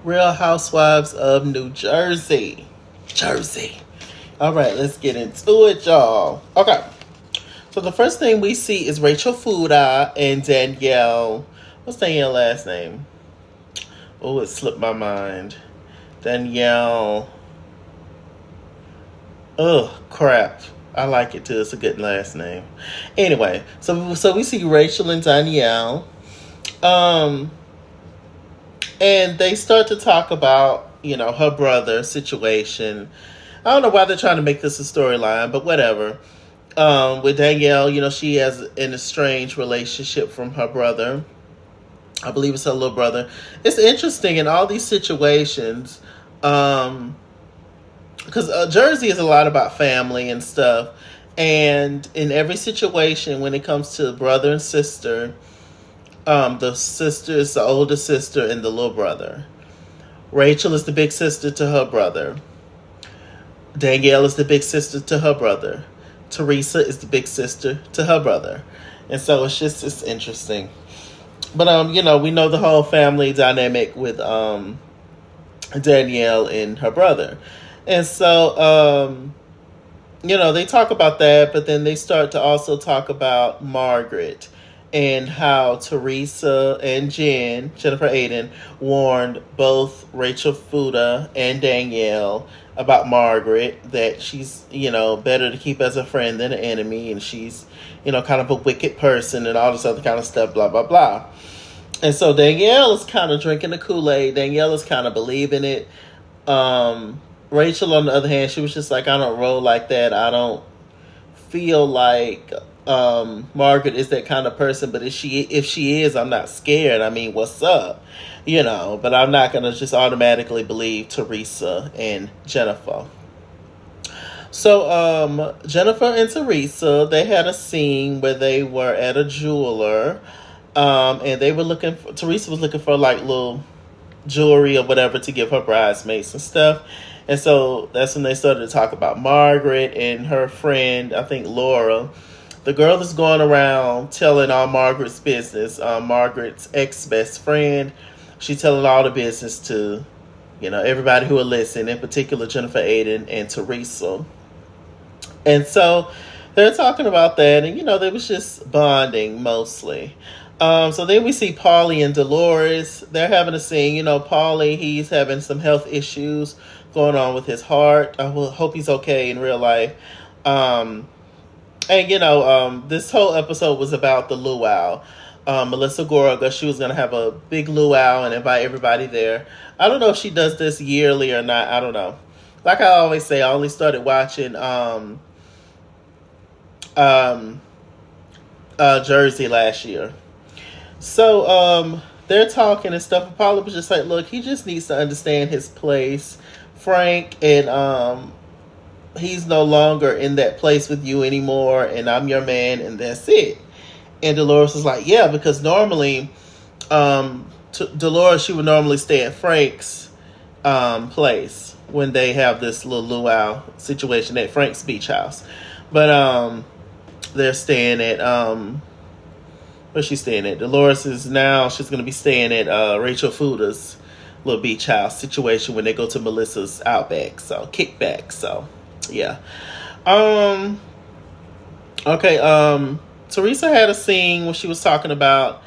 Real Housewives of New Jersey. Jersey. All right, let's get into it, y'all. Okay. So the first thing we see is Rachel Fuda and Danielle. What's Danielle's last name? Oh, it slipped my mind. Danielle. Ugh, crap. I like it too. It's a good last name. Anyway, so we see Rachel and Danielle. And they start to talk about, her brother situation. I don't know why they're trying to make this a storyline, but whatever. With Danielle, she has an estranged relationship from her brother. I believe it's her little brother. It's interesting in all these situations, because Jersey is a lot about family and stuff. And in every situation, when it comes to brother and sister, the sister is the older sister and the little brother. Rachel is the big sister to her brother. Danielle is the big sister to her brother. Teresa is the big sister to her brother. And so it's interesting. But, we know the whole family dynamic with Danielle and her brother. And so, they talk about that, but then they start to also talk about Margaret and how Teresa and Jennifer Aiden, warned both Rachel Fuda and Danielle about Margaret, that she's, better to keep as a friend than an enemy, and she's, kind of a wicked person and all this other kind of stuff, blah, blah, blah. And so Danielle is kind of drinking the Kool-Aid. Danielle is kind of believing it. Rachel, on the other hand, she was just like, I don't roll like that. I don't feel like Margaret is that kind of person, but if she is, I'm not scared. I mean, what's up? But I'm not going to just automatically believe Teresa and Jennifer. So Jennifer and Teresa, they had a scene where they were at a jeweler, and they were Teresa was looking for like little jewelry or whatever to give her bridesmaids and stuff. And so that's when they started to talk about Margaret and her friend, I think Laura. The girl is going around telling all Margaret's business. Margaret's ex-best friend. She's telling all the business to, everybody who will listen, in particular Jennifer Aiden and Teresa. And so they're talking about that, and, they was just bonding mostly. So then we see Paulie and Dolores. They're having a scene. Paulie, he's having some health issues going on with his heart. I hope he's okay in real life. And, this whole episode was about the luau. Melissa Gorga, she was going to have a big luau and invite everybody there. I don't know if she does this yearly or not. I don't know. Like I always say, I only started watching Jersey last year. So they're talking and stuff. And Paula was just like, look, he just needs to understand his place. Frank, and he's no longer in that place with you anymore, and I'm your man, and that's it. And Dolores was like, yeah, because normally Dolores, she would normally stay at Frank's place when they have this little luau situation at Frank's beach house. But they're staying at where's she staying at? Dolores is now, she's going to be staying at Rachel Fuda's little beach house situation when they go to Melissa's outback, so kickback. So yeah. Okay. Teresa had a scene when she was talking about,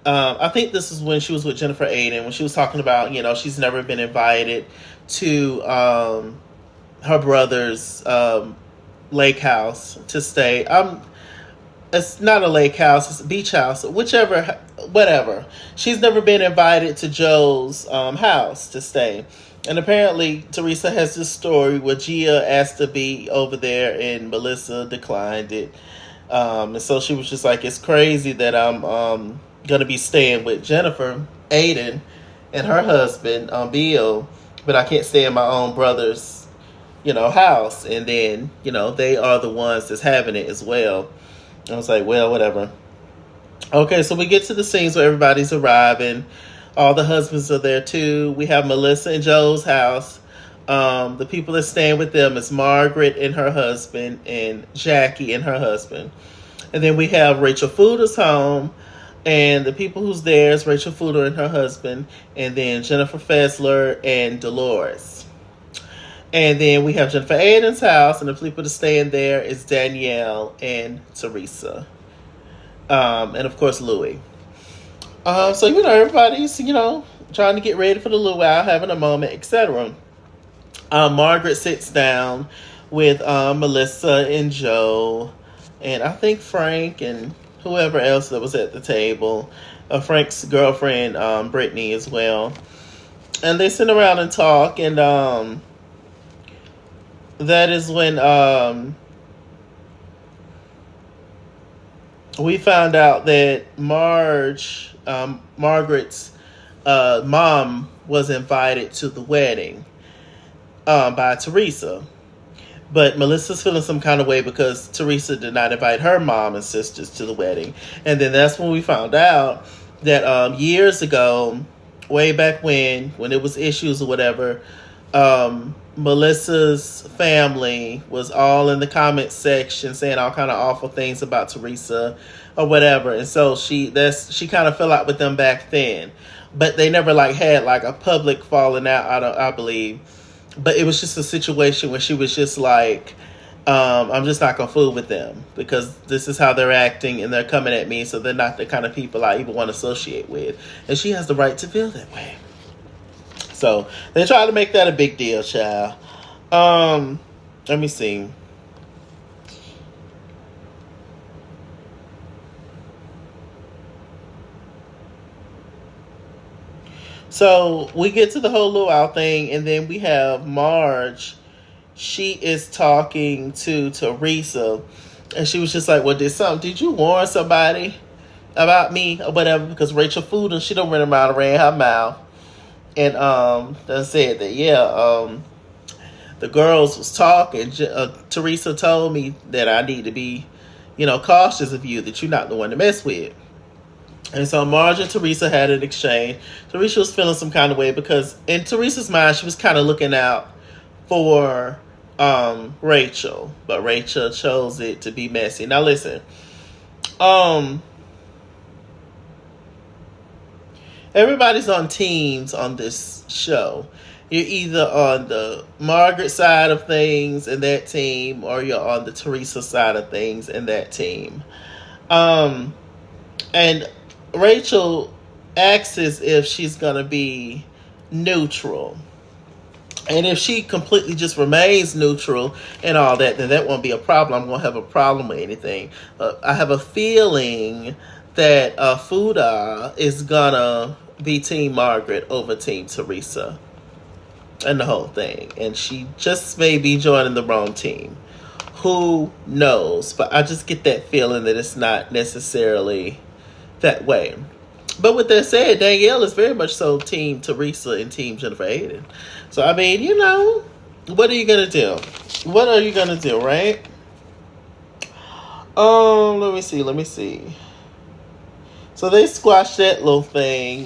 I think this is when she was with Jennifer Aiden, when she was talking about, she's never been invited to her brother's lake house to stay. It's not a lake house, it's a beach house, whatever. She's never been invited to Joe's house to stay. And apparently Teresa has this story where Gia asked to be over there and Melissa declined it. And so she was just like, it's crazy that I'm going to be staying with Jennifer Aiden and her husband, Bill, but I can't stay in my own brother's, house. And then, they are the ones that's having it as well. I was like, well, whatever. Okay, so we get to the scenes where everybody's arriving. All the husbands are there too. We have Melissa and Joe's house. The people that staying with them is Margaret and her husband and Jackie and her husband. And then we have Rachel Fuda's home. And the people who's there is Rachel Fuda and her husband, and then Jennifer Fessler and Dolores. And then we have Jennifer Aden's house, and the people to stay in there is Danielle and Teresa. And of course, Louis. So, everybody's, trying to get ready for the luau, having a moment, etc. Margaret sits down with Melissa and Joe, and I think Frank and whoever else that was at the table. Frank's girlfriend, Brittany, as well. And they sit around and talk, and that is when we found out that Margaret's mom was invited to the wedding by Teresa. But Melissa's feeling some kind of way because Teresa did not invite her mom and sisters to the wedding. And then that's when we found out that years ago, way back when it was issues or whatever, Melissa's family was all in the comment section saying all kind of awful things about Teresa or whatever. And so she kind of fell out with them back then. But they never had a public falling out, I believe. But it was just a situation where she was just like, I'm just not going to fool with them because this is how they're acting and they're coming at me. So they're not the kind of people I even want to associate with. And she has the right to feel that way. So they try to make that a big deal, child. Let me see. So we get to the whole luau thing, and then we have Marge. She is talking to Teresa, and she was just like, well, did you warn somebody about me or whatever? Because Rachel Fuda, she don't run around and ran her mouth. And they said that, the girls was talking. Teresa told me that I need to be, cautious of you, that you're not the one to mess with. And so Marge and Teresa had an exchange. Teresa was feeling some kind of way because in Teresa's mind, she was kind of looking out for Rachel. But Rachel chose it to be messy. Now listen. Everybody's on teams on this show. You're either on the Margaret side of things in that team, or you're on the Teresa side of things in that team. And Rachel asks if she's going to be neutral. And if she completely just remains neutral and all that, then that won't be a problem. I'm going to have a problem with anything. I have a feeling that Fuda is going to be Team Margaret over Team Teresa. And the whole thing. And she just may be joining the wrong team. Who knows? But I just get that feeling that it's not necessarily that way. But with that said, Danielle is very much so Team Teresa and Team Jennifer Aden. So, I mean, what are you going to do? What are you going to do, right? Let me see. So they squashed that little thing.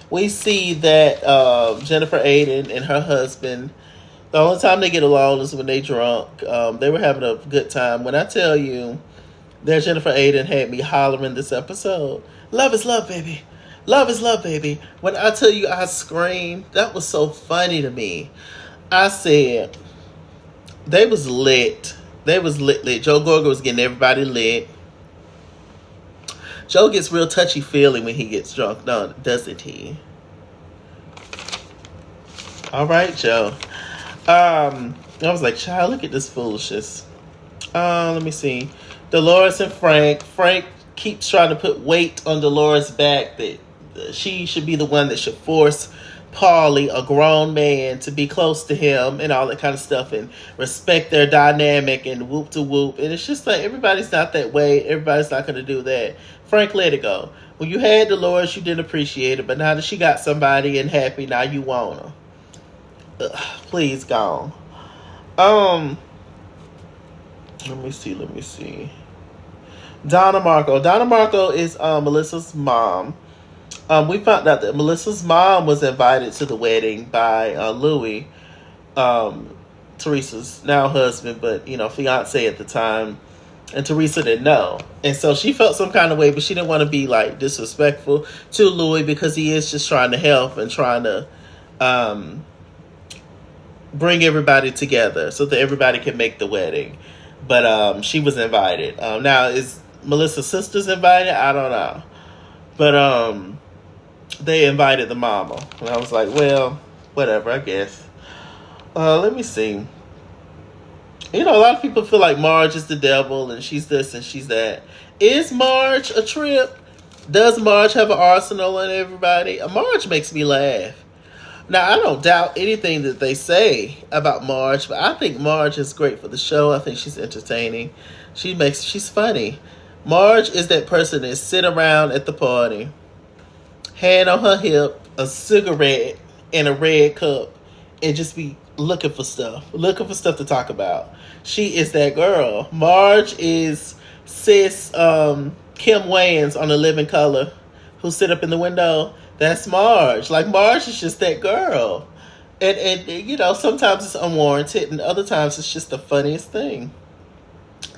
We see that Jennifer Aden and her husband, the only time they get along is when they drunk. They were having a good time. When I tell you that Jennifer Aden had me hollering this episode, love is love, baby. Love is love, baby. When I tell you I screamed, that was so funny to me. I said, they was lit. They was lit. Joe Gorga was getting everybody lit. Joe gets real touchy-feely when he gets drunk, doesn't he? All right, Joe. I was like, child, look at this foolishness. Let me see. Dolores and Frank. Frank keeps trying to put weight on Dolores' back that she should be the one that should force Paulie, a grown man, to be close to him and all that kind of stuff and respect their dynamic and whoop to whoop. And it's just like, everybody's not that way. Everybody's not going to do that. Frank, let it go. When you had Dolores, you didn't appreciate it, but now that she got somebody and happy, now you want her. Please go on. Let me see. Donna Marco is Melissa's mom. We found out that Melissa's mom was invited to the wedding by Louis, Teresa's now husband, but fiance at the time. And Teresa didn't know. And so she felt some kind of way, but she didn't want to be like disrespectful to Louis because he is just trying to help and trying to bring everybody together so that everybody can make the wedding. But she was invited. Now, is Melissa's sisters invited? I don't know. But they invited the mama. And I was like, well, whatever, I guess. Let me see. You know, a lot of people feel like Marge is the devil and she's this and she's that. Is Marge a trip? Does Marge have an arsenal on everybody? Marge makes me laugh. Now, I don't doubt anything that they say about Marge, but I think Marge is great for the show. I think she's entertaining. She's funny. Marge is that person that sit around at the party, hand on her hip, a cigarette in a red cup, and just be looking for stuff to talk about. She is that girl. Marge is sis Kim Wayans on The Living Color, who sit up in the window. That's Marge. Like, Marge is just that girl. And you know, sometimes it's unwarranted and other times it's just the funniest thing.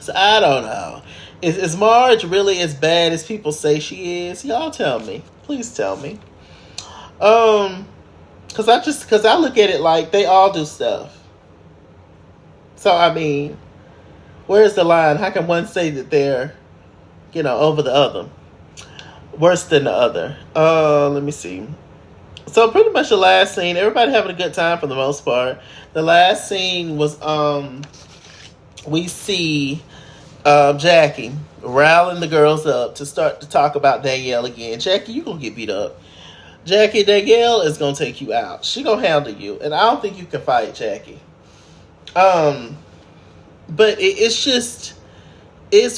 So I don't know. Is Marge really as bad as people say she is? Y'all tell me. Please tell me. Because I look at it like they all do stuff. So, I mean, where's the line? How can one say that they're, you know, over the other? Worse than the other. Let me see. So, pretty much the last scene, everybody having a good time for the most part. The last scene was, we see Jackie riling the girls up to start to talk about Danielle again. Jackie, you gonna get beat up. Jackie, Danielle is gonna take you out. She gonna handle you, and I don't think you can fight Jackie. But it's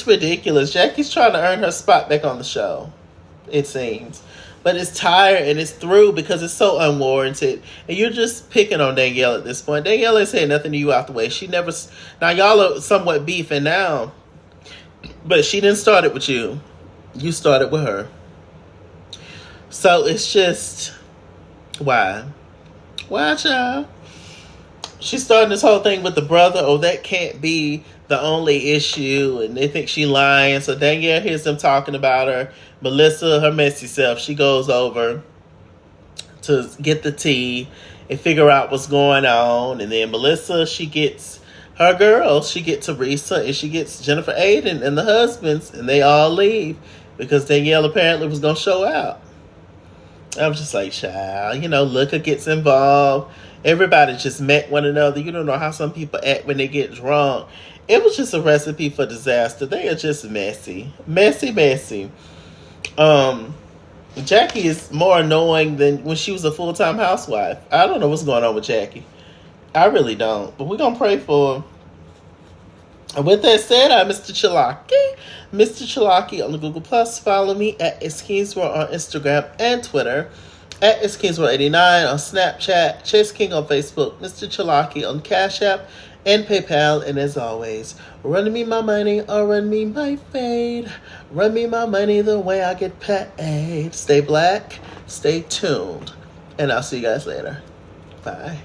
ridiculous. Jackie's trying to earn her spot back on the show, it seems. But it's tired and it's through because it's so unwarranted. And you're just picking on Danielle at this point. Danielle ain't saying nothing to you out the way. Now y'all are somewhat beefing now. But she didn't start it with you. You started with her. So it's just, why? Why, child? She's starting this whole thing with the brother. Oh, that can't be the only issue. And they think she lying. So Danielle hears them talking about her. Melissa, her messy self, she goes over to get the tea and figure out what's going on. And then Melissa, she gets her girls. She gets Teresa and she gets Jennifer Aiden and the husbands. And they all leave because Danielle apparently was going to show out. I was just like, child, you know, Luca gets involved. Everybody just met one another. You don't know how some people act when they get drunk. It was just a recipe for disaster. They are just messy. Messy. Jackie is more annoying than when she was a full-time housewife. I don't know what's going on with Jackie. I really don't. But we're going to pray for her. And with that said, I'm MrChalaki. MrChalaki on the Google+. Follow me at @IsKingsWorld on Instagram and Twitter. At @IsKingsWorld89 on Snapchat. Chase King on Facebook. MrChalaki on Cash App and PayPal. And as always, run me my money or run me my fade. Run me my money the way I get paid. Stay black. Stay tuned. And I'll see you guys later. Bye.